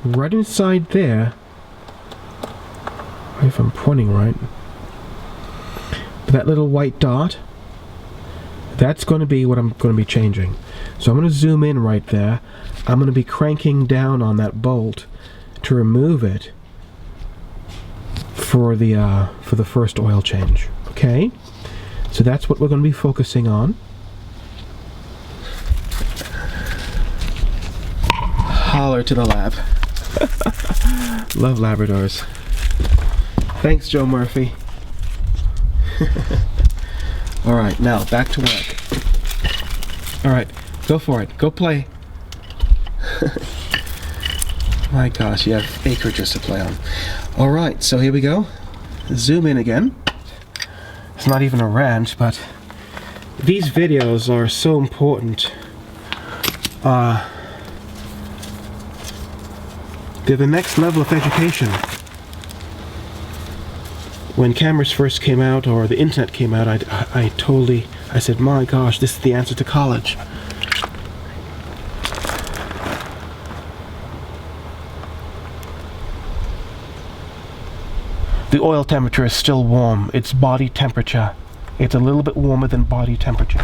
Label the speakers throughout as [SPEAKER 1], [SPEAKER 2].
[SPEAKER 1] right inside there, if I'm pointing right, that little white dot, that's going to be what I'm going to be changing. So I'm going to zoom in right there. I'm going to be cranking down on that bolt to remove it for the first oil change. Okay? So that's what we're going to be focusing on. Holler to the lab. Love Labradors. Thanks, Joe Murphy. Alright, now back to work. Alright, go for it. Go play. My gosh, you have acreages to play on. Alright, so here we go. Zoom in again. It's not even a rant, but these videos are so important. They're the next level of education. When cameras first came out, or the internet came out, I said, my gosh, this is the answer to college. The oil temperature is still warm. It's body temperature. It's a little bit warmer than body temperature.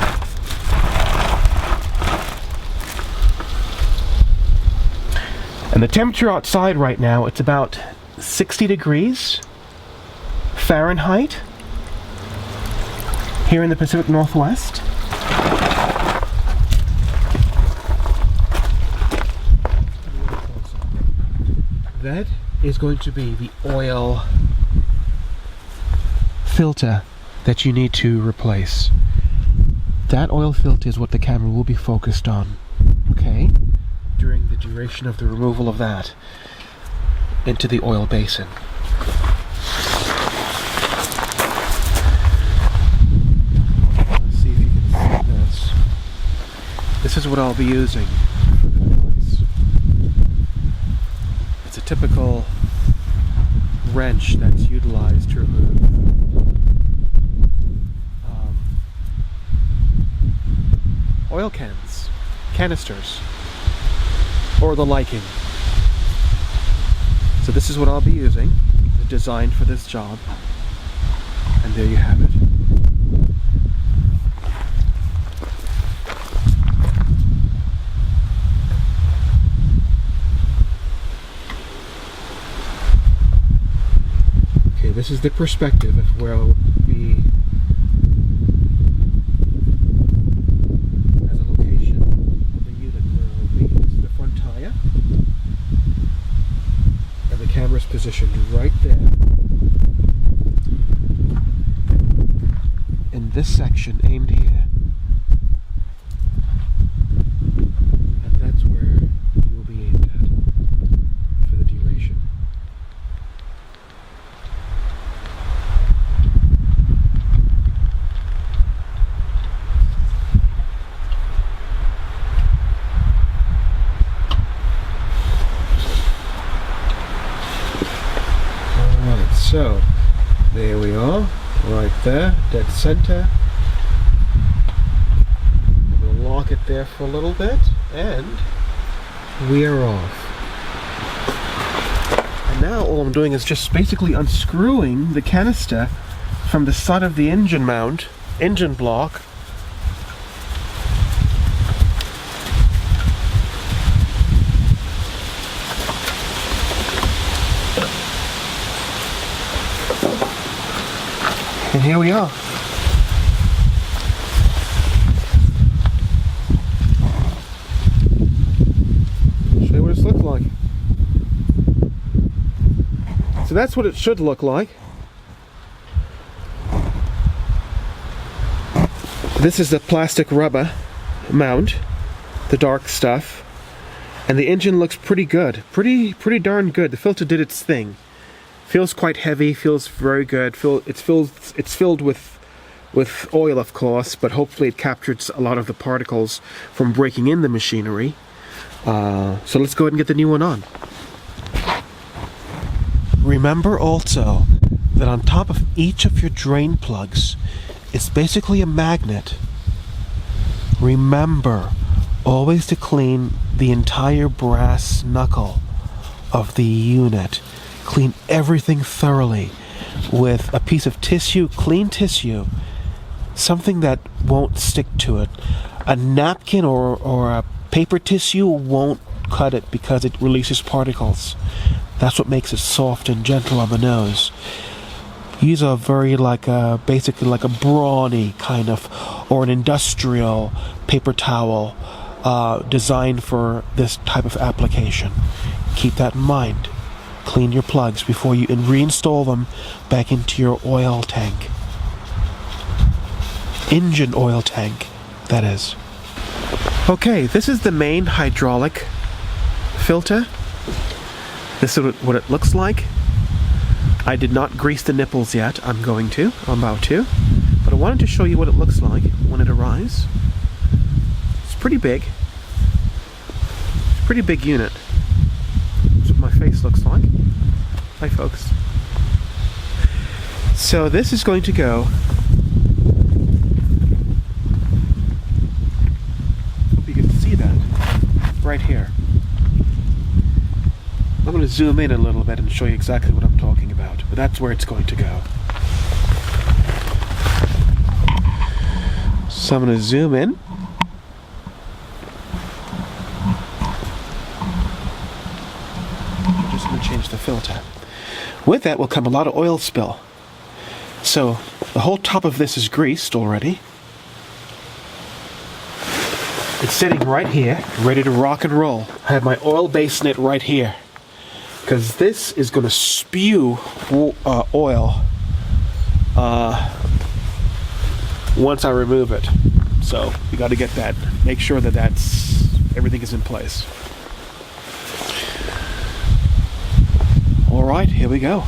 [SPEAKER 1] And the temperature outside right now, it's about 60 degrees Fahrenheit here in the Pacific Northwest. That is going to be the oil filter that you need to replace. That oil filter is what the camera will be focused on, okay? During the duration of the removal of that into the oil basin. Let's see if you can see this. This is what I'll be using for the device. It's a typical wrench that's utilized to remove oil cans, canisters, or the liking. So this is what I'll be using, designed for this job, and there you have it. Okay, this is the perspective of where I'll be as a location of the unit where I'll be. This is the front tire. And the camera's positioned right there in this section aimed here. And that's where you will be aimed at for the duration. So, there we are, right there, dead center. We'll lock it there for a little bit, and we are off. And now all I'm doing is just basically unscrewing the canister from the side of the engine mount, engine block, and here we are. Show you what it's looked like. So that's what it should look like. This is the plastic rubber mount, the dark stuff, and the engine looks pretty good, pretty darn good. The filter did its thing. Feels quite heavy, feels very good. It's filled with oil, of course, but hopefully it captured a lot of the particles from breaking in the machinery. So let's go ahead and get the new one on. Remember also that on top of each of your drain plugs is basically a magnet. Remember always to clean the entire brass knuckle of the unit. Clean everything thoroughly with a piece of tissue, clean tissue, something that won't stick to it. A napkin or a paper tissue won't cut it because it releases particles. That's what makes it soft and gentle on the nose. Use a very basically like a brawny kind of, or an industrial paper towel designed for this type of application. Keep that in mind. Clean your plugs before you reinstall them back into your oil tank. Engine oil tank, that is. Okay, this is the main hydraulic filter. This is what it looks like. I did not grease the nipples yet. I'm about to. But I wanted to show you what it looks like when it arrives. It's pretty big. It's a pretty big unit. That's what my face looks like. Hi, folks. So this is going to go. Hope you can see that right here. I'm going to zoom in a little bit and show you exactly what I'm talking about, but that's where it's going to go. So I'm going to zoom in. I'm just going to change the filter. With that will come a lot of oil spill. So the whole top of this is greased already. It's sitting right here, ready to rock and roll. I have my oil base in it right here, because this is going to spew oil once I remove it. So you got to get that. Make sure that everything is in place. All right, here we go.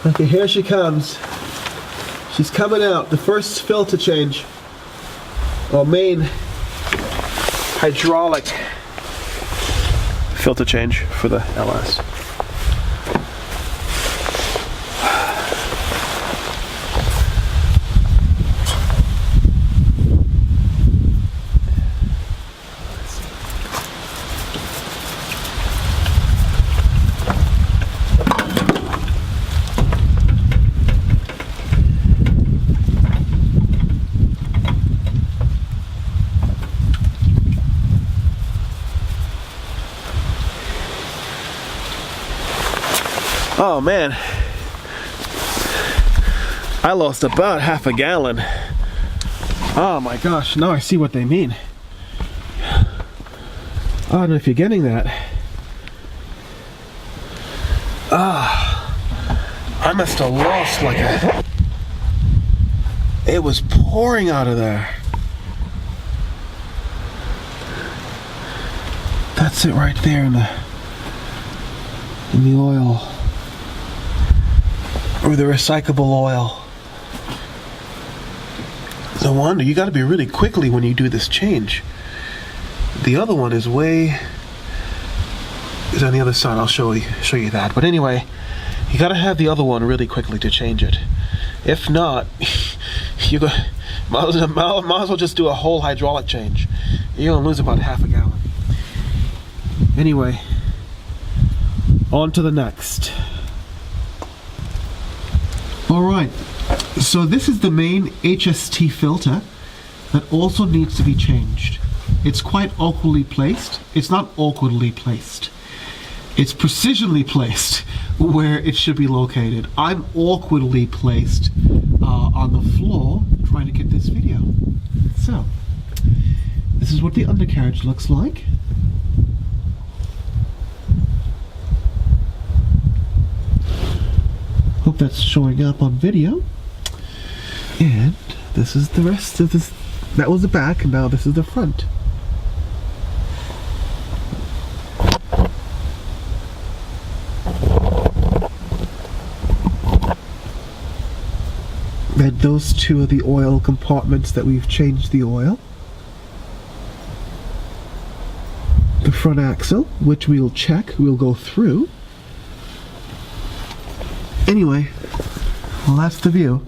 [SPEAKER 1] Okay, here she comes. She's coming out. The first filter change, or main hydraulic filter change for the LS. Oh man, I lost about half a gallon. Oh my gosh, now I see what they mean. I don't know if you're getting that. I must have lost it was pouring out of there. That's it right there in the oil. Or the recyclable oil. No wonder, you gotta be really quickly when you do this change. The other one is is on the other side. I'll show you that. But anyway, you gotta have the other one really quickly to change it. If not, you might as well just do a whole hydraulic change. You're gonna lose about half a gallon. Anyway, on to the next. Alright, so this is the main HST filter that also needs to be changed. It's quite awkwardly placed. It's not awkwardly placed. It's precisionally placed where it should be located. I'm awkwardly placed on the floor trying to get this video. So, this is what the undercarriage looks like. Hope that's showing up on video. And this is the rest of this. That was the back, and now this is the front. And those two are the oil compartments that we've changed the oil. the front axle, which we'll check, we'll go through. Anyway, well, that's the view.